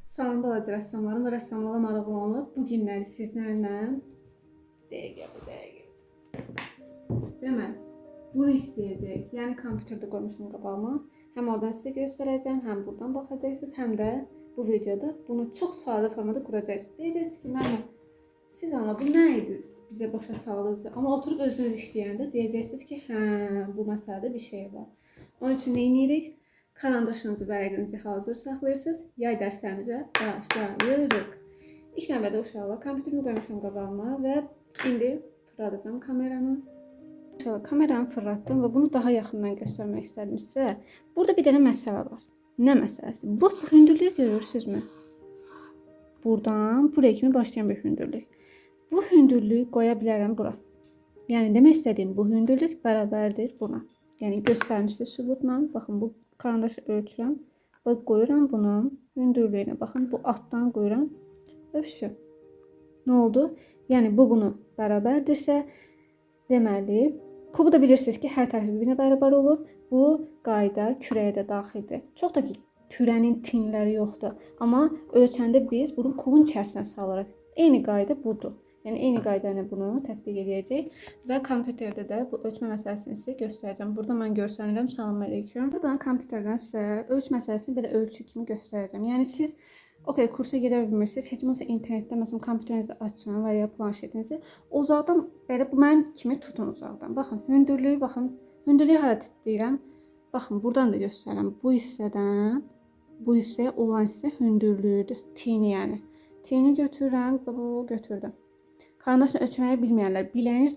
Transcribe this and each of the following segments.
Salam balaca rəssamlarım və rəssamlığa maraqlı olanlar bu günləri sizlərlə dəqiqə. Deməli, bunu istəyəcək. Yəni kompüterdə qoymuşam qabağıma. Həm oradan sizə göstərəcəm, həm buradan baxacaqsınız, həm də bu videoda bunu çox sadə formada quracaqsınız. Deyəcəksiniz ki, mənə siz ana bu nə idi? Bizə başa saldınız. Amma oturub özünüz işləyəndə deyəcəksiniz ki, hə, bu məsələdə bir şey var. Onun üçün nə edirik? Karandaşınızı və rəqinizi hazır saxlayırsınız. Yay dərslərimizə başlayırıq. İlk növbədə uşaqlar kompüterimi qoymuşam qabağıma və indi fırladacağım kameramı. Uşaqlar kameramı fırlatdım və bunu daha yaxından göstərmək istədim sizə. Burada bir dənə məsələ var. Nə məsələsi? Bu hündürlüyü görürsünüzmü? Buradan buraya kimi başlayan bir hündürlük. Bu hündürlüyü qoya bilərəm bura. Yəni demək istədiyim bu hündürlük bərabərdir buna. Yəni göstərim sizə sübutla. Baxın bu karandaşı ölçürəm. Bax qoyuram bunun hündürlüyünə. Baxın bu altdan qoyuram. Və şu. Nə oldu? Yəni bu bunu bərabərdirsə, deməli, kubu da bilirsiniz ki, hər tərəfi bir-birinə bərabər olur. Bu qayda kürəyə də daxildir. Çox da ki, kürənin tinləri yoxdur. Amma ölçəndə biz bunu kubun içərisinə salırıq. Eyni qayda budur. Yəni eyni qayda ilə bunu tətbiq edəcəyik və kompüterdə də bu ölçmə məsələsini sizə göstərəcəm. Burada mən göstərirəm. Salam əleykum. Buradan kompüterdən sizə ölçmə məsələsini belə ölçü kimi göstərəcəm. Yəni siz kursa gedə bilmirsiniz. Heç olmasa internetdə məsələn kompüterinizi açın və ya planşetinizi uzaqdan belə bu mənim kimi tutun uzaqdan. Baxın, hündürlüyü baxın. Hündürlüyü hara deyirəm? Baxın, buradan da göstərirəm. Bu hissədən bu hissəyə olan hissə hündürlüyüdür. Tini yəni. Tini götürürəm, bu götürdüm. Karandaşla ölçməyi bilməyənlər, biləğiniz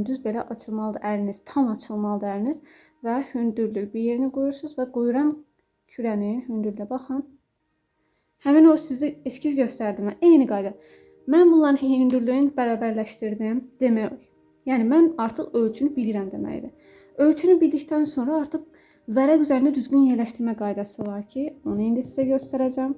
düz belə açılmalıdır əliniz, tam açılmalıdır əliniz və hündürlük bir yerinə qoyursunuz və qoyuram kürənin hündürlüyə baxın. Həmin o sizə eskiz göstərdim. Eyni qayda. Mən bunların hündürlüyünü bərabərləşdirdim demək. Yəni mən artıq ölçünü bilirəm deməkdir. Ölçünü bildikdən sonra artıq vərəq üzərində düzgün yerləşdirmə qaydası var ki, onu indi sizə göstərəcəm.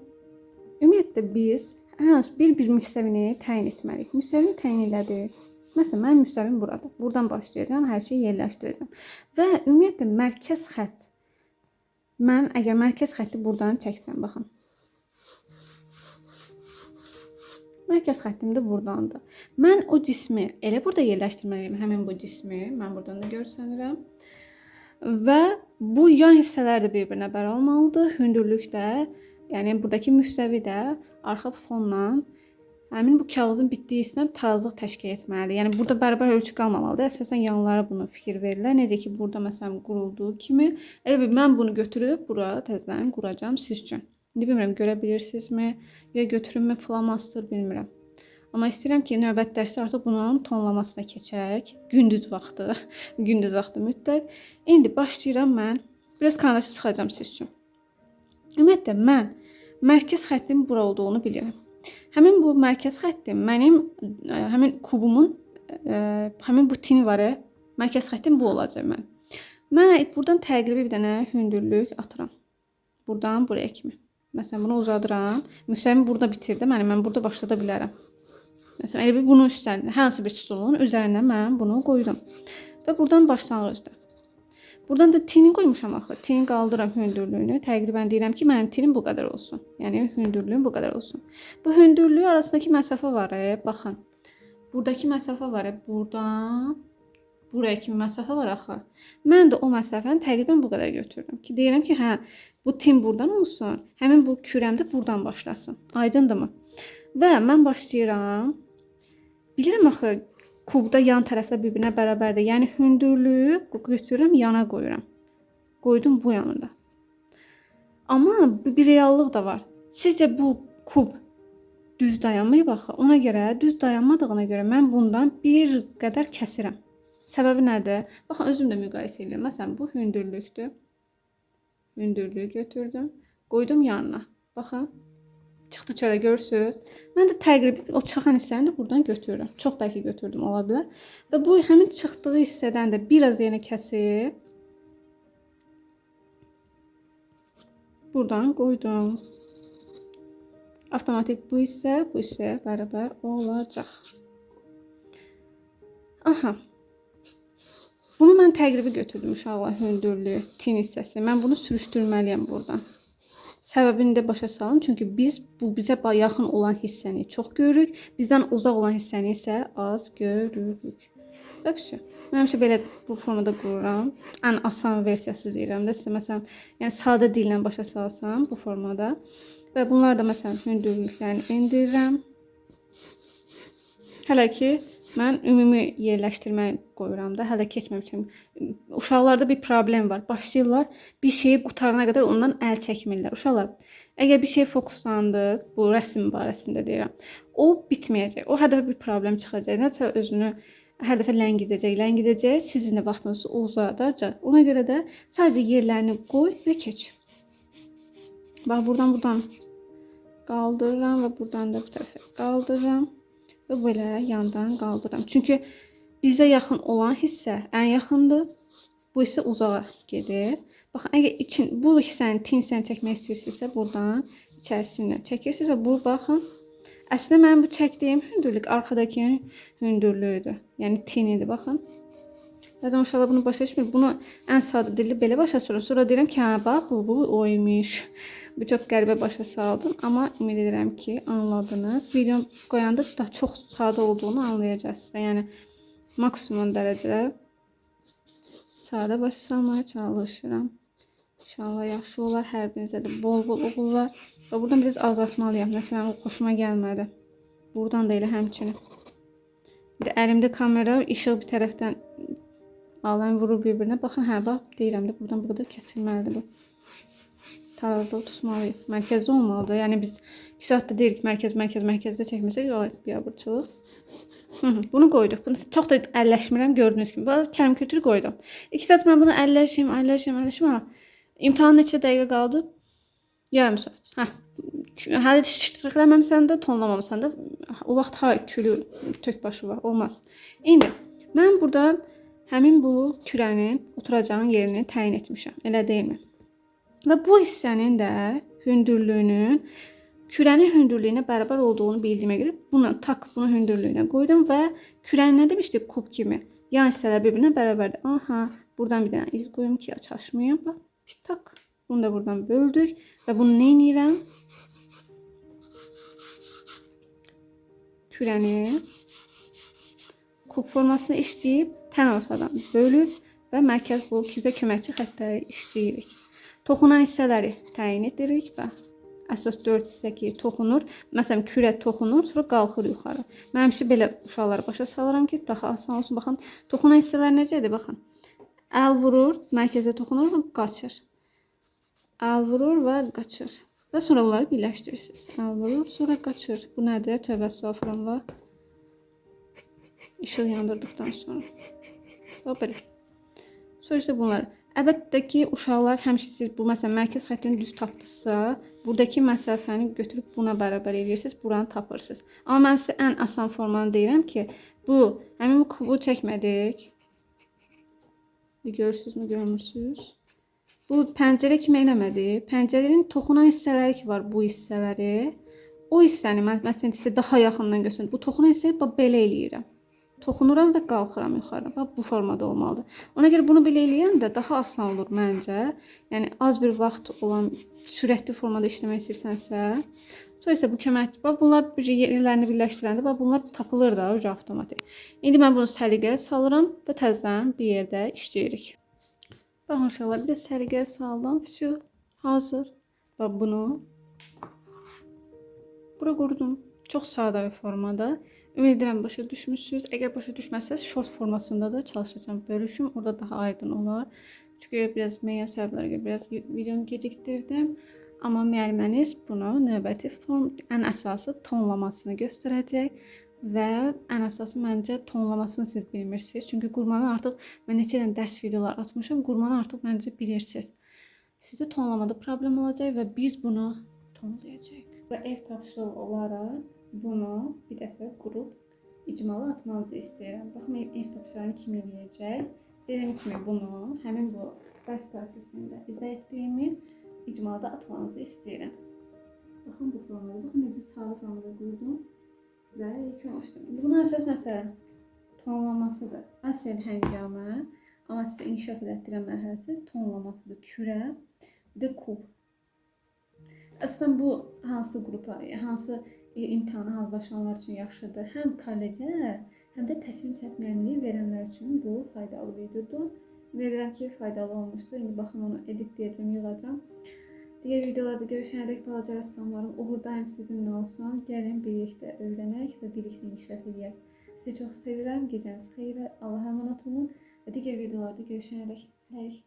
Ümumiyyətlə biz hər hansı bir müstəvini təyin etməliyik. Müstəvini təyin elədik. Məsələn, mənim müstəvim burada. Buradan başlayacağam, hər şeyi yerləşdirəcəm. Və ümumiyyətlə mərkəz xətt. Mən əgər mərkəz xətti buradan çəksəm, baxın. Mərkəz xəttim də buradandır. Mən o cismi elə burada yerləşdirməliyim. Həmin bu cismi mən buradan da görsənirəm. Və bu yan hissələr də bir-birinə bərabər olmalıdır. Hündürlük də, yəni buradakı müstəvi də arxa fonla həmin bu kağızın bitdiyi hissədən tarazlıq təşkil etməlidir. Yəni burada bərabər ölçü qalmamalıdır. Əsasən yanlara bunu fikir verirlər. Necə ki burada məsələn qurulduğu kimi. Elə bir mən bunu götürüb bura təzədən quracağam siz üçün. İndi bilmirəm görə bilirsinizmi, ya götürümmü flamaster bilmirəm. Amma istəyirəm ki, növbəti dərsdə artıq bunun tonlamasına keçək. Gündüz vaxtı, gündüz vaxtı müddət. İndi başlayıram mən. Biraz karandaşı sıxacağam siz üçün. Ümumiyyətlə mən mərkəz xəttin bura olduğunu bilirəm. Həmin bu mərkəz xəttim mənim həmin kubumun həmin bu tini var. Mərkəz xəttim bu olacaq mən. Mən buradan təqribi bir dənə hündürlük atıram. Buradan buraya kimi. Məsələn bunu uzadıram. Müstəvimi burada bitirdim. Yəni mən burada başlada bilərəm. Məsələn elə bir bunun üstündə hər hansı bir stolun üzərinə mən bunu qoydum. Və buradan başlanğıcdır. Buradan da tini qoymuşam axı. Tini qaldıram hündürlüyünü. Təqribən deyirəm ki, mənim tinim bu qədər olsun. Yəni hündürlüyüm bu qədər olsun. Bu hündürlüyü arasındakı məsafə var. Baxın. Buradakı məsafə var. Buradan buraya kimi məsafə var axı. Mən də o məsafəni təqribən bu qədər götürdüm ki, deyirəm ki, hə, bu tin buradan olsun. Həmin bu kürəm də buradan başlasın. Aydındırmı? Və mən başlayıram. Bilirəm axı kubda yan tərəflər bir-birinə bərabərdir. Yəni hündürlüyü götürürəm, yana qoyuram. Qoydum bu yanında. Amma bir reallıq da var. Sizcə bu kub düz dayanmayıb axı? Ona görə düz dayanmadığına görə mən bundan bir qədər kəsirəm. Səbəbi nədir? Baxın özüm də müqayisə edirəm. Məsələn bu hündürlükdür. Hündürlüyü götürdüm, qoydum yanına. Baxın. Çıxdı çölə görürsünüz. Mən də təqribi o çıxan hissəni də buradan götürürəm. Çox bəlkə götürdüm ola bilər. Və bu həmin çıxdığı hissədən də biraz yenə kəsib buradan qoydum. Avtomatik bu hissə bərabər olacaq. Aha. Bunu mən təqribi götürdüm uşaqlar hündürlüyü, tin hissəsi. Mən bunu sürüşdürməliyəm buradan. Səbəbini də başa salın. Çünki biz bizə yaxın olan hissəni çox görürük, bizdən uzaq olan hissəni isə az görürük. Və vəsə. Mən həmişə belə bu formada qururam. Ən asan versiyası deyirəm də sizə. Məsələn, yəni sadə dillə başa salsam bu formada. Və bunlar da məsələn hündürlüklərini endirirəm. Hələ ki mən ümumi yerləşdirmə qoyuram da, hələ keçməmişəm. Uşaqlarda bir problem var. Başlayırlar bir şeyi qutarana qədər ondan əl çəkmirlər. Uşaqlar, əgər bir şey fokuslandınız, bu rəsm barəsində deyirəm, o bitməyəcək. O hər dəfə bir problem çıxacaq. Nəsə özünü hər dəfə ləngidəcək. Sizin də vaxtınızı uzadacaq. Ona görə də sadəcə yerlərini qoy və keç. Bax, buradan qaldırıram və buradan da bu tərəfə qaldırıram. Və belə yandan qaldırıram. Çünki bizə yaxın olan hissə ən yaxındır. Bu isə uzağa gedir. Baxın, əgər bu hissənin tin hissəni çəkmək istəyirsinizsə, buradan içərisindən çəkirsiniz və bu baxın. Əslində mənim bu çəkdiyim hündürlük arxadakı hündürlüyüdür. Yəni tinidir, baxın. Bəzən uşaqlar bunu başa düşmür. Bunu ən sadə dildə belə başa salıram. Sonra deyirəm ki, hə, bax, bu oymuş. Bu çox qəribə başa saldım, amma ümid edirəm ki, anladınız. Video qoyanda da çox sadə olduğunu anlayacaqsınız. Yəni maksimum dərəcədə sadə başa salmaya çalışıram. İnşallah yaxşı olar. Hər birinizə də bol-bol uğurlar. Və buradan biraz azaltmalıyam. Məsələn, o xoşuma gəlmədi. Buradan da elə həmçinin. Bir də əlimdə kamera, işıq bir tərəfdən alan vurur bir-birinə. Baxın, hə, bax, deyirəm də buradan bu qədər kəsilməlidir bu. Tarazda tutmalıyıq. Mərkəzdə olmalıdır. Yəni biz 2 saatda deyirik mərkəzdə çəkməsək biabırçılıq. Bunu qoyduq. Bunu çox da əlləşmirəm gördüyünüz kimi. Bax, kələm kötürü qoydum. 2 saat mən bunu əlləşim. İmtahan neçə dəqiqə qaldı? Yarım saat. Hələ şişirləməmsən də, tonlamamısan da. O vaxt külü tök başı var. Olmaz. İndi mən buradan həmin bu kürənin oturacağın yerini təyin etmişəm. Elə deyilmi? Və bu hissənin də hündürlüyünün kürənin hündürlüyünə bərabər olduğunu bildiyimə görə bunun hündürlüyünə qoydum və kürənin nə demişdik? Kub kimi. Yan hissələr bir-birinə bərabərdir. Aha, buradan bir dənə iz qoyum ki, açaşmayım. Bax, tak. Bunu da buradan böldük və bunu nə edirəm? Kürəni kub formasını işləyib tən ortadan bölüb və mərkəz bu bizə köməkçi xəttləri işləyirik. Toxunan hissələri təyin edirik və əsas 4 hissə ki, toxunur. Məsələn, kürə toxunur, sonra qalxır yuxarı. Mən həmişə belə uşaqlara başa salıram ki, daha asan olsun. Baxın, toxunan hissələr necədir? Baxın, əl vurur, mərkəzə toxunur və qaçır. Əl vurur və qaçır. Və sonra bunları birləşdirirsiniz. Əl vurur, sonra qaçır. Bu nədir? Tövbə estağfurullah. İşıq yandırdıqdan sonra. Və belə. Sonra isə bunları. Əlbəttə ki, uşaqlar həmişə siz bu məsələn mərkəz xəttini düz tapdınızsa, buradakı məsafəni götürüb buna bərabər edirsiniz, buranı tapırsınız. Amma mən sizə ən asan formanı deyirəm ki, həmin bu kubu çəkmədik. Görürsünüzmü, görmürsünüz? Bu pəncərə kimi eləmədik. Pəncərənin toxunan hissələri ki var, bu hissələri. O hissəni məsələn sizə daha yaxından göstərim. Bu toxunan hissəyi belə eləyirəm. Toxunuram və qalxıram yuxarı. Bax, bu formada olmalıdır. Ona görə bunu belə eləyəndə daha asan olur məncə. Yəni az bir vaxt olan sürətli formada işləmək istəyirsənsə, sonra isə bu köməkçi. Bax, bunlar yerlərini birləşdirəndə bax, bunlar tapılır da avtomatik. İndi mən bunu səliqəyə salıram və təzədən bir yerdə işləyirik. Baxın uşaqlar, bir də səliqəyə saldım. Hazır. Bax, bunu bura qurdum. Çox sadə bir formada. Ümid edirəm başa düşmüşsünüz. Əgər başa düşməsəz, short formasında da çalışacağım. Bölüşüm orada daha aydın olar. Çünki biraz müəyyən səbəblərə görə biraz videonu gecikdirdim. Amma müəlliminiz bunu növbəti ən əsası tonlamasını göstərəcək və ən əsası məncə tonlamasını siz bilmirsiniz. Çünki qurmanı artıq mən neçə dənə dərs videolar atmışam. Qurmanı artıq məncə bilirsiniz. Sizdə tonlamada problem olacaq və biz bunu tonlayacağıq. Və ev tapşırığı olaraq bunu bir dəfə qurub icmalı atmanızı istəyirəm. Baxın, ev tapşırığını kim eləyəcək? Dediyim kimi bunu həmin bu dərs prosesində izah etdiyimi icmalda atmanızı istəyirəm. Baxın bu formada, baxın necə sadə formada qurdum və ilk oluşdum. Bunun əsas məsələ tonlamasıdır. Əsl həngamə, amma sizə inkişaf elətdirən mərhələsi tonlamasıdır. Kürə, bir də kub. Əslən bu hansı qrupa, hansı imtahana hazırlaşanlar üçün yaxşıdır? Həm kollecə, həm də təsvir sənət müəllimliyi verənlər üçün bu faydalı videodur. Ümid ki, faydalı olmuşdur. İndi baxın onu editləyəcəm, yığacam. Digər videolarda görüşənədək balaca rəssamlarım, uğurdayım sizinlə olsun. Gəlin birlikdə öyrənək və birlikdə inkişaf edək. Sizi çox sevirəm. Gecəniz xeyrə. Allah'a əmanət olun və digər videolarda görüşənədək. Hələlik.